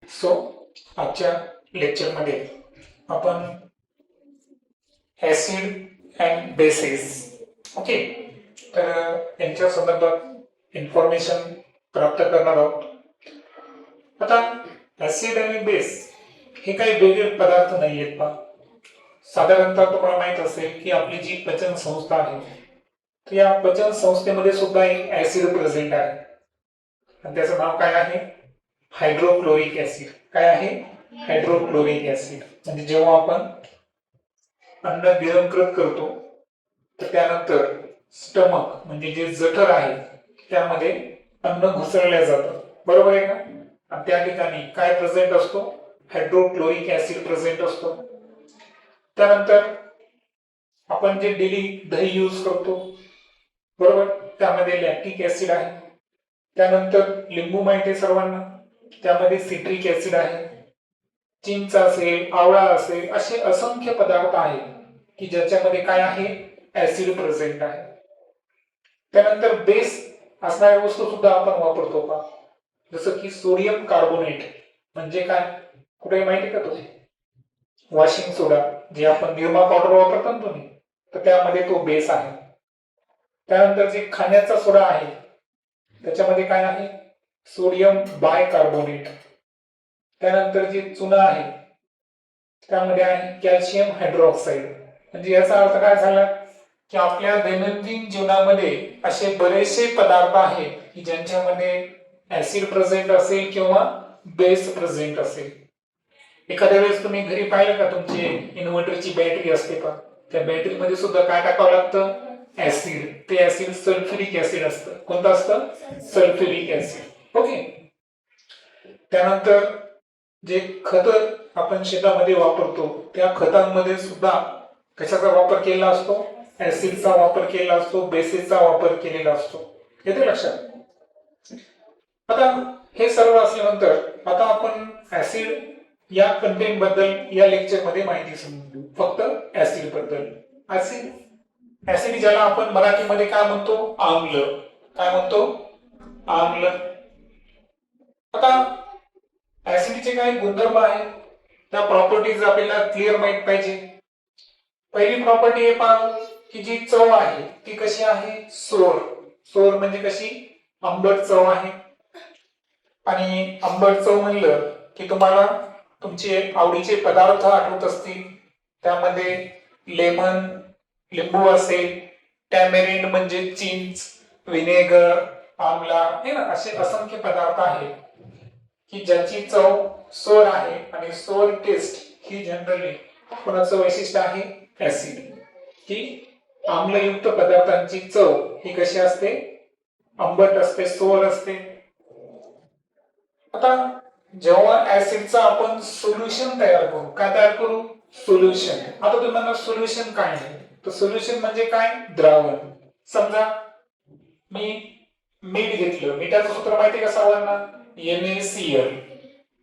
So आजच्या लेक्चरमध्ये आपण ऍसिड अँड बेसिस ओके तर यांच्या संदर्भात इन्फॉर्मेशन प्राप्त करणार आहोत. आता ऍसिड आणि बेस हे काही वेगळे पदार्थ नाही आहेत. पहा, साधारणतः तुम्हाला माहित असेल की आपली जी पचन संस्था आहे तर या पचन संस्थेमध्ये सुद्धा एक ऍसिड प्रेझेंट आहे आणि त्याचं नाव काय आहे? Hydrochloric acid. काय आहे? Hydrochloric acid. म्हणजे जेव्हा आपण अन्न गिळंकृत करतो तर त्यानंतर स्टमक म्हणजे जे जठर आहे त्यामध्ये अन्न घुसळल्या जातं, बरोबर आहे का? आणि त्या ठिकाणी काय प्रेझेंट असतो? हायड्रोक्लोरिक ऍसिड प्रेझेंट असतो. त्यानंतर आपण जे डेली दही यूज करतो, बरोबर, त्यामध्ये लॅक्टिक ऍसिड आहे. त्यानंतर लिंबू माहिती आहे सर्वांना, त्यामध्ये सिट्रिक ऍसिड आहे. चिंच असेल, आवळा असेल, असे असंख्य पदार्थ आहेत की ज्याच्यामध्ये काय आहे? ऍसिड प्रेझेंट आहे. त्यानंतर बेस असणाऱ्या वस्तू सुद्धा आपण वापरतो का, जसं की सोडियम कार्बोनेट. म्हणजे काय? कुठे माहिती का तुम्ही? वॉशिंग सोडा जे आपण निरमा पावडर वापरतो ना तुम्ही, तर त्यामध्ये तो बेस आहे. त्यानंतर जे खाण्याचा सोडा आहे त्याच्यामध्ये काय आहे? Sodium bicarbonate. त्यानंतर जे चुना आहे त्यामध्ये आहे कॅल्शियम हायड्रॉक्साईड. म्हणजे याचा अर्थ काय झाला की आपल्या दैनंदिन जीवनामध्ये असे बरेचसे पदार्थ आहेत की ज्यांच्यामध्ये ऍसिड प्रेझेंट असेल किंवा बेस प्रेझेंट असेल. एखाद्या वेळेस तुम्ही घरी पाहिलं का, तुमची इन्व्हर्टरची बॅटरी असते का, त्या बॅटरीमध्ये सुद्धा काय टाकावं लागतं? ऍसिड. ते ऍसिड सल्फ्युरिक ऍसिड असतं. कोणतं असतं? Sulphuric acid. ओके. त्यानंतर जे खत आपण शेतामध्ये वापरतो त्या खतांमध्ये सुद्धा कशाचा वापर केलेला असतो? ऍसिडचा वापर केलेला असतो, बेसिसचा वापर केलेला असतो. येते लक्षात? आता हे सर्व असल्यानंतर आता आपण ऍसिड या कंटेंट बद्दल या लेक्चर मध्ये माहिती समजू. फक्त ऍसिड बद्दल. ऍसिड ज्याला आपण मराठीमध्ये काय म्हणतो? आम्ल. काय म्हणतो? आम्ल. आता ऍसिडचे काही गुणधर्म आहेत, त्या प्रॉपर्टीज आपल्याला क्लिअर माहित पाहिजे. पहिली प्रॉपर्टी आहे पहा की जी चव आहे ती कशी आहे? सोर. सोर म्हणजे कशी? आंबट चव आहे. आणि आंबट चव म्हणलं की तुम्हाला तुमचे आवडीचे पदार्थ आठवत असतील. त्यामध्ये लेमन, लिंबू असेल, टॅमेरिंड म्हणजे चिंच, विनेगर, आमला, हे ना, असे असंख्य पदार्थ आहेत की ज्याची चव सोर आहे. आणि सोर टेस्ट ही जनरली कोणाचं वैशिष्ट्य आहे? ऍसिड. की आम्लयुक्त पदार्थांची चव ही कशी असते? आंबट असते, सोर असते. आता जेव्हा ऍसिडचा आपण सोल्युशन तयार करू, काय तयार करू? सोल्युशन. आता तुम्हाला सोल्युशन काय आहे? तर सोल्युशन म्हणजे काय? द्रावण. समजा मी मीठ घेतलं, मिठाचं सूत्र माहिती का सर्वांना? NaCl.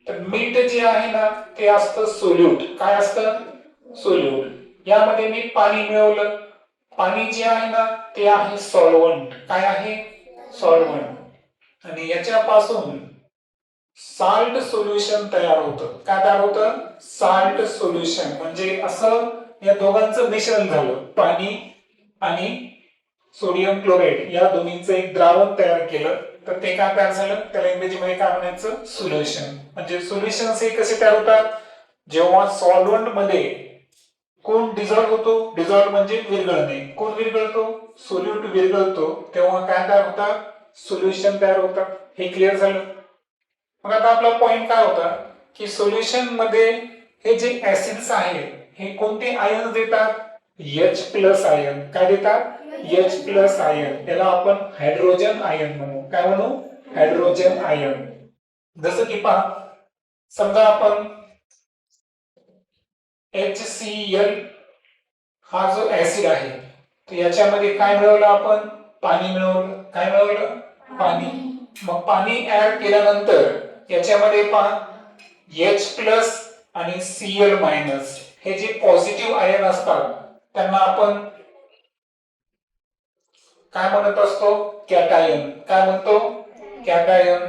तर मीठ जे आहे ना ते असतं सोल्यूट. काय असतं? सोल्यूट. यामध्ये मी पाणी मिळवलं, पाणी जे आहे ना ते आहे सॉल्व्हंट. काय आहे? सॉल्व्हंट. आणि याच्यापासून साल्ट सोल्युशन तयार होतं. काय तयार होतं? Salt solution. म्हणजे असं या दोघांचं मिश्रण झालं, पाणी आणि सोडियम क्लोराईड या दोन्हीचं एक द्रावण तयार केलं तर ते काय तयार झालं? त्याला इंग्रजीमध्ये काय म्हणायचं? सोल्युशन. म्हणजे सोल्युशन हे कसे तयार होतात? जेव्हा सॉल्व्हंट मध्ये कोण डिझॉल्व्ह होतो? डिझॉल्व्ह म्हणजे विरघळणे. कोण विरघळतो? सोल्यूट विरघळतो, तेव्हा काय तयार होतात? सोल्युशन तयार होतात. हे क्लिअर झालं? मग आता आपला पॉइंट काय होता की सोल्युशन मध्ये हे जे ऍसिड्स आहेत हे कोणते आयन देतात? H+ ion. काय देतात? H+ ion. याला आपण हायड्रोजन आयन म्हणू. काय म्हणू? Hydrogen ion. जसं की पहा, समजा आपण HCl हा जो ऍसिड आहे तर याच्यामध्ये काय मिळवलं आपण? पाणी मिळवलं. काय मिळवलं? पाणी. मग पाणी ऍड केल्यानंतर याच्यामध्ये पहा H+ आणि Cl- हे जे पॉझिटिव्ह आयन असतात त्यांना आपण काय म्हणत असतो? कॅटायन. काय म्हणतो? कॅटायन.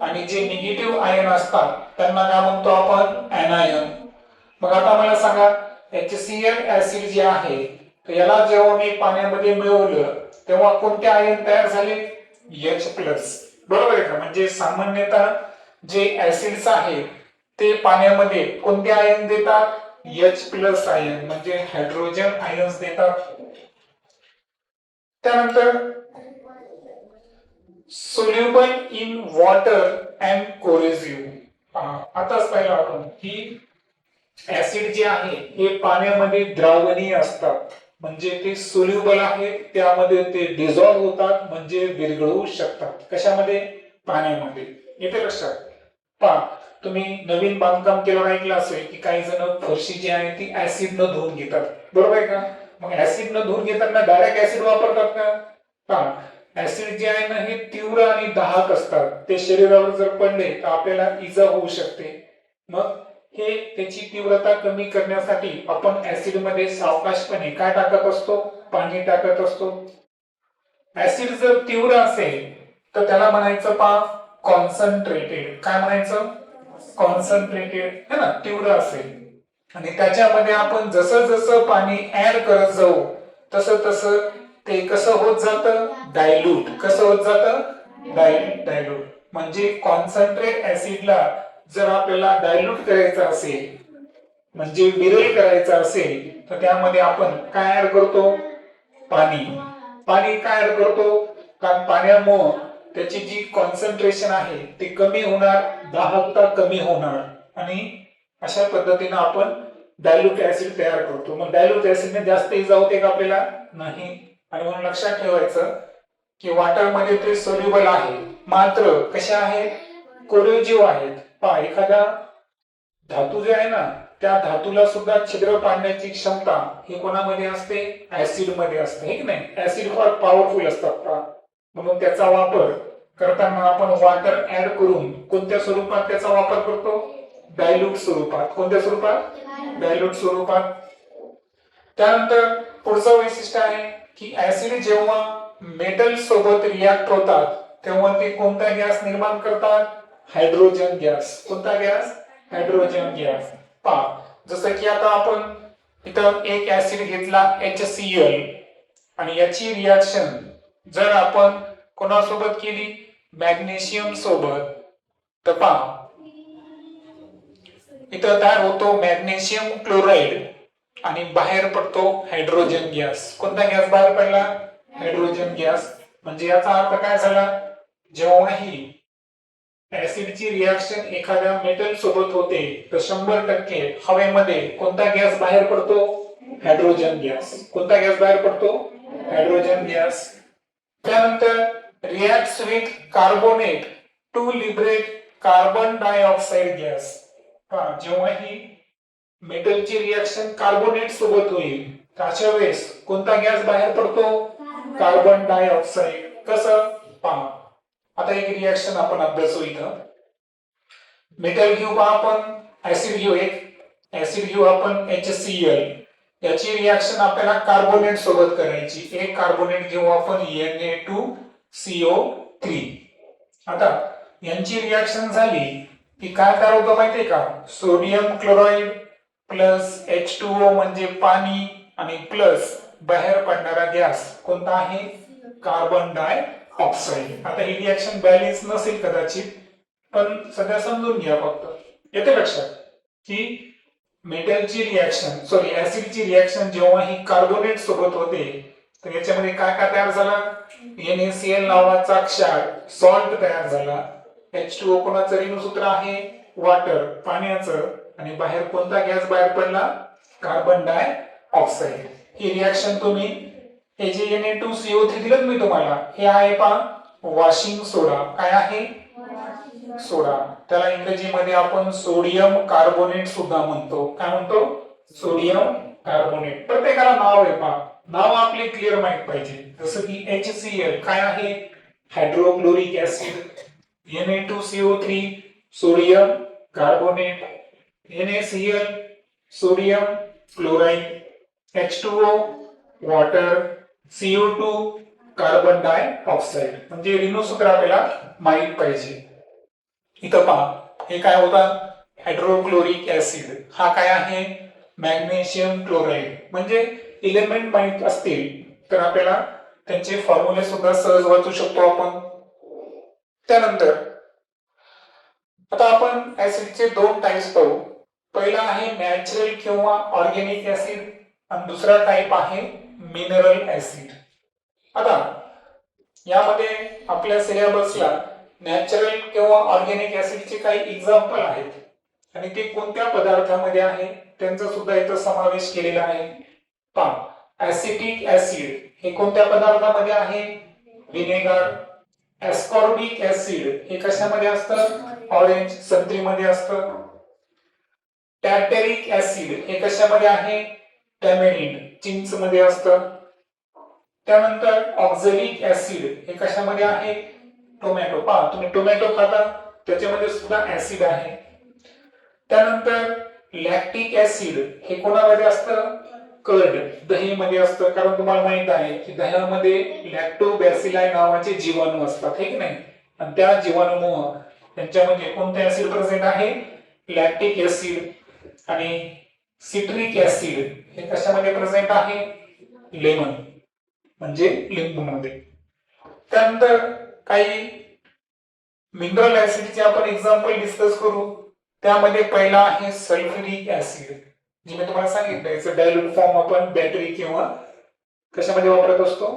आणि जे निगेटिव्ह आयन असतात त्यांना काय म्हणतो आपण एनायन. मग आता मला सांगा HCl ऍसिड जे आहे याला जेव्हा मी पाण्यामध्ये मिळवलं तेव्हा कोणते आयन तयार झाले? H+. बरोबर आहे का? म्हणजे सामान्यतः जे ऍसिड्स आहेत ते पाण्यामध्ये कोणते आयन देतात? H+ आयन म्हणजे हायड्रोजन आयन्स देतात. त्यानंतर सोल्युबल इन वॉटर अँड कोरेसिव्ह. आताच पाहिलं आपण की ऍसिड जे आहे हे पाण्यामध्ये द्रावणीय असतात म्हणजे ते सोल्युबल आहेत, त्यामध्ये ते डिझॉल्व्ह होतात म्हणजे विरघळू शकतात. कशामध्ये? पाण्यामध्ये. येते लक्षात? पहा, तुम्ही नवीन बांधकाम केलं ऐकलं असेल की काही जण फरशी जी आहे ती ऍसिड न धुवून घेतात. बरोबर आहे का? मग ऍसिड न धुवून घेताना डायरेक्ट ऍसिड वापरतात का? पहा, ऍसिड जे आहे ना हे तीव्र आणि दाहक असतात. ते शरीरावर जर पडले तर आपल्याला इजा होऊ शकते. मग हे त्याची तीव्रता कमी करण्यासाठी आपण ऍसिड मध्ये सावकाशपणे काय टाकत असतो? पाणी टाकत असतो. ऍसिड जर तीव्र असेल तर त्याला म्हणायचं पहा कॉन्सन्ट्रेटेड. काय म्हणायचं? कॉन्सन्ट्रेटेड है ना, तीव्र असेल. आणि त्याच्यामध्ये आपण जसं जसं पाणी ऍड करत जाऊ तसं तसं ते कसं होत जातं? डायल्यूट. कसं होत जातं? डायल्यूट. म्हणजे कॉन्सन्ट्रेट ऍसिडला जर आपल्याला डायल्यूट करायचं असेल म्हणजे विरल करायचं असेल तर त्यामध्ये आपण काय ऍड करतो? पाणी. पाणी काय ऍड करतो? कारण पाण्यामुळे त्याची जी कॉन्सन्ट्रेशन आहे ती कमी होणार, दाहकता कमी होणार आणि अशा पद्धतीने आपण डायल्यूट ऍसिड तयार करतो. मग डायल्यूट ऍसिडने जास्त इजा होते का आपल्याला? नाही. आणि म्हणून लक्षात ठेवायचं की वॉटर मध्ये ते सोल्युबल आहे, मात्र कशा आहेत? कोरोजिव्ह आहेत. पहा, एखादा धातू जे आहे ना त्या धातूला सुद्धा छिद्र पाडण्याची क्षमता ही कोणामध्ये असते? ऍसिड मध्ये असते, हे की नाही? ऍसिड फार पॉवरफुल असतात म्हणून त्याचा वापर करताना आपण वॉटर ऍड करून कोणत्या स्वरूपात त्याचा वापर करतो? डायल्यूट स्वरूपात. कोणत्या स्वरूपात? डायल्यूट स्वरूपात. त्यानंतर पुढचं वैशिष्ट्य आहे की ऍसिड जेव्हा मेटल सोबत रिॲक्ट होतात तेव्हा ते कोणता गॅस निर्माण करतात? Hydrogen gas. कोणता गॅस? Hydrogen gas. पहा, जसं की आता आपण इथं एक ऍसिड घेतला HCl आणि याची रिॲक्शन जर आपण कोणासोबत केली? मॅग्नेशियम सोबत, तर पहा इथं तयार होतो मॅग्नेशियम क्लोराईड आणि बाहेर पडतो हायड्रोजन गॅस. कोणता गॅस बाहेर पडला? Hydrogen gas. म्हणजे याचा अर्थ काय झाला? जेव्हाही ऍसिडची रिॲक्शन एखाद्या मेटल सोबत होते तर 100% हवेमध्ये कोणता गॅस बाहेर पडतो? Hydrogen gas. कोणता गॅस बाहेर पडतो? Hydrogen gas. त्यानंतर reacts with carbonate to liberate carbon dioxide gas. जेव्हाही मेटलची रिॲक्शन कार्बोनेट सोबत होईल तर अशा वेळेस कोणता गॅस बाहेर पडतो? Carbon dioxide. कसं? पहा, आता एक रिॲक्शन आपण अभ्यासू. इथं मेटल घेऊ आपण, ऍसिड घेऊ, एक ऍसिड घेऊ आपण HCl. याची रिॲक्शन आपल्याला कार्बोनेट सोबत करायची. एक कार्बोनेट घेऊ आपण Na2CO3. आता यांची रिॲक्शन झाली की काय तयार होतं माहितीये का? सोडियम क्लोराईड प्लस H2O म्हणजे पाणी आणि प्लस बाहेर पडणारा गॅस कोणता आहे? कार्बन डाय ऑक्साईड. आता ही रिॲक्शन बॅलन्स नसेल कदाचित, पण सध्या समजून घ्या फक्त. येते लक्षात की मेटलची रिॲक्शन सॉरी ऍसिडची रिॲक्शन जेव्हा ही कार्बोनेट सोबत होते तर याच्यामध्ये काय काय तयार झाला? NaCl नावाचा क्षार सॉल्ट तयार झाला. H2O कोणाचं ऋणसूत्र आहे? वॉटर, पाण्याचं. आणि बाहेर कोणता गॅस बाहेर पडला? कार्बन डाय ऑक्साईड. ही रिॲक्शन तुम्ही हे जे Na2CO3 दिलं मी तुम्हाला, हे आहे पहा वॉशिंग सोडा. काय आहे? सोडा. त्याला इंग्रजीमध्ये आपण सोडियम कार्बोनेट सुद्धा म्हणतो. काय म्हणतो? Sodium carbonate. प्रत्येकाला नाव आहे पहा, नाव आपले क्लिअर माहित पाहिजे. जसं की HCl काय आहे? Hydrochloric acid. Na2CO3 sodium carbonate. NaCl sodium chloride. H2O water. CO2 carbon dioxide. म्हणजे ऋणसूत्र आपल्याला माहित पाहिजे. इथं पहा, हे काय होता, हायड्रोक्लोरिक ऍसिड. हा काय आहे, मॅग्नेशियम क्लोराईड. म्हणजे इलेमेंट माहित असतील तर आपल्याला त्यांचे फॉर्म्युले सुद्धा सहज वाचू शकतो आपण. त्यानंतर आता आपण ऍसिडचे दोन टाइप्स पाहू. पहिला आहे नॅचरल किंवा ऑर्गॅनिक ऍसिड आणि दुसरा टाइप आहे मिनरल ऍसिड. आता यामध्ये आपल्या सिलेबसला नॅचरल किंवा ऑर्गॅनिक ऍसिडचे काही एक्झाम्पल आहेत आणि ते कोणत्या पदार्थामध्ये आहे त्यांचा सुद्धा इथं समावेश केलेला आहे. पहा, ऍसिटिक ऍसिड हे कोणत्या पदार्थामध्ये आहे, व्हिनेगर. ऍस्कॉर्बिक ऍसिड हे कशामध्ये असतं, ऑरेंज संत्रीमध्ये असतं. टॅर्टरिक ऍसिड हे कशामध्ये आहे, टॅमॅरिंड चिंच मध्ये असतं. त्यानंतर ऑक्झॅलिक ऍसिड हे कशामध्ये आहे, टोमॅटो. पहा, तुम्ही टोमॅटो खाता त्याच्यामध्ये सुद्धा ऍसिड आहे. त्यानंतर लॅक्टिक ऍसिड हे कोणामध्ये असतं, कर्ड दही मध्ये असतं. कारण तुम्हाला माहित आहे की दह्यामध्ये लॅक्टोबॅसिलाई नावाचे जीवाणू असतात, हे की नाही. आणि त्या जीवाणूमुळे त्यांच्यामध्ये कोणते ऍसिड प्रेझेंट आहे, लॅक्टिक ऍसिड. आणि सिट्रिक ऍसिड हे कशामध्ये प्रेझेंट आहे, लेमन म्हणजे लिंबू मध्ये. त्यानंतर काही मिनरल ऍसिडचे आपण एक्झाम्पल डिस्कस करू. त्यामध्ये पहिला आहे सल्फ्युरिक ऍसिड. जे मी तुम्हाला सांगितलं, याचं डायल्यूट फॉर्म आपण बॅटरी किंवा कशामध्ये वापरत असतो,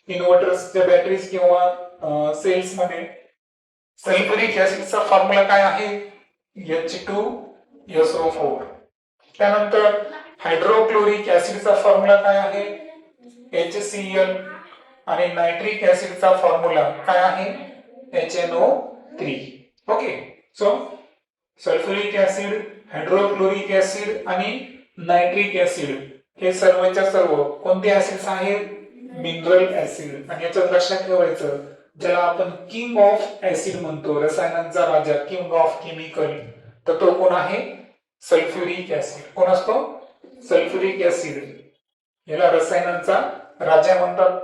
इन्व्हर्टर्सच्या बॅटरीज किंवा सेल्स मध्ये. सल्फ्युरिक ऍसिडचा फॉर्म्युला काय आहे, H2SO4. त्यानंतर हायड्रोक्लोरिक ऍसिडचा फॉर्म्युला काय आहे, HCl. आणि नायट्रिक ऍसिडचा फॉर्म्युला काय आहे, HNO3. Okay, so sulphuric acid, hydrochloric acid आणि नायट्रिक ऍसिड हे सर्वच्या सर्व कोणते ऍसिड्स आहेत, मिनरल ऍसिड. आणि याचं लक्षात ठेवायचं, ज्याला आपण किंग ऑफ ऍसिड म्हणतो, रसायनांचा राजा, किंग ऑफ केमिकल, तर तो कोण आहे, सल्फ्युरिक ऍसिड. कोण असतो, सल्फ्युरिक ऍसिड. याला रसायनांचा राजा म्हणतात.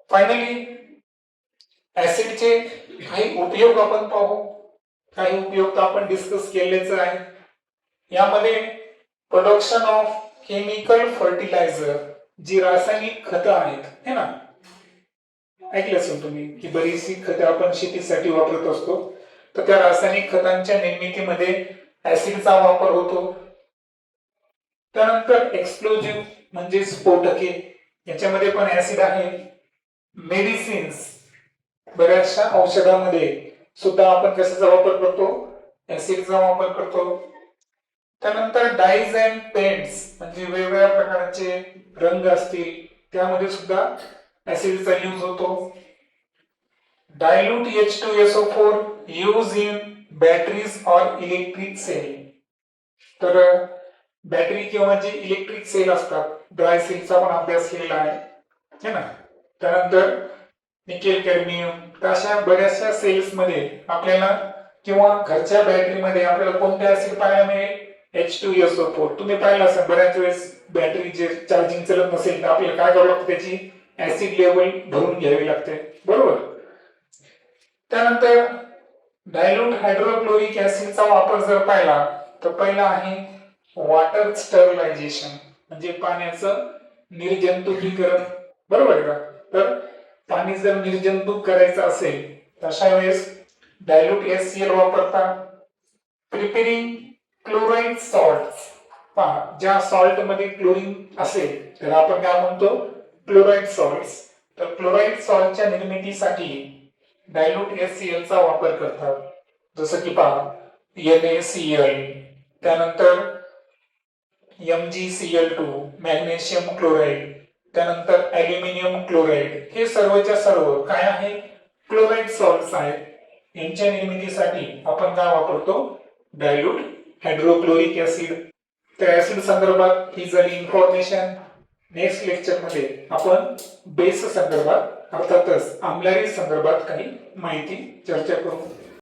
फायनली ऍसिडचे काही उपयोग आपण पाहू. काही उपयोग तर आपण डिस्कस केलेच आहे. यामध्ये प्रोडक्शन ऑफ केमिकल फर्टिलायझर, जी रासायनिक खतं आहेत, है ना, ऐकलं असेल तुम्ही की बरीचशी खतं आपण शेतीसाठी वापरत असतो. तर त्या रासायनिक खतांच्या निर्मितीमध्ये ऍसिडचा वापर होतो. त्यानंतर एक्सप्लोजिव्ह म्हणजे स्फोटके, याच्यामध्ये पण ऍसिड आहे. मेडिसिन्स, बऱ्याचशा औषधामध्ये सुद्धा आपण कशाचा वापर करतो, ऍसिडचा वापर करतो. त्यानंतर डाईज अँड पेंट्स म्हणजे वेगवेगळ्या प्रकारचे रंग असतील त्यामध्ये सुद्धा ऍसिडचा यूज होतो. Dilute H2SO4 use in batteries और इलेक्ट्रिक सेल. तर बॅटरी किंवा जे इलेक्ट्रिक सेल असतात, ड्राय सेलचा पण अभ्यास केलेला आहे, है ना. त्यानंतर निकेल कॅडमियम, अशा बऱ्याचशा सेल्स मध्ये आपल्याला किंवा घरच्या बॅटरीमध्ये आपल्याला कोणते ऍसिड पाहायला मिळेल, H2SO4. तुम्ही पाहिलं असेल बऱ्याच वेळेस बॅटरी जे चार्जिंग चलत नसेल तर आपल्याला काय करावं लागतं, त्याची ऍसिड लेवल भरून घ्यावी लागते, बरोबर. त्यानंतर डायल्यूट हायड्रोक्लोरिक ऍसिडचा वापर जर पाहिला तर पहिला आहे वॉटर स्टरलायझेशन, म्हणजे पाण्याचं निर्जंतुकीकरण, बरोबर आहे का. तर पाणी जर निर्जंतुक करायचं असेल तर अशा वेळेस डायल्यूट HCl वापरतात. प्रिपेरिंग क्लोराईड सॉल्ट, पहा ज्या सॉल्ट मध्ये क्लोरीन असेल तर आपण काय म्हणतो, क्लोराईड सॉल्ट्स. तर क्लोराईड सॉल्टच्या निर्मितीसाठी डायल्यूट HCl चा वापर करतात. जसं की पहा NaCl, त्यानंतर MgCl2, मॅग्नेशियम क्लोराईड, त्यानंतर ॲल्युमिनियम क्लोराईड. हे सर्वच्या सर्व काय आहे, क्लोराईड सॉल्ट्स आहेत. यांच्या निर्मितीसाठी आपण काय वापरतो, डायल्यूट हायड्रोक्लोरिक ऍसिड. त्या ऍसिड संदर्भात ही झाली इन्फॉर्मेशन. नेक्स्ट लेक्चर मध्ये आपण बेस संदर्भात अर्थातच आम्लारी संदर्भात काही माहिती चर्चा करू.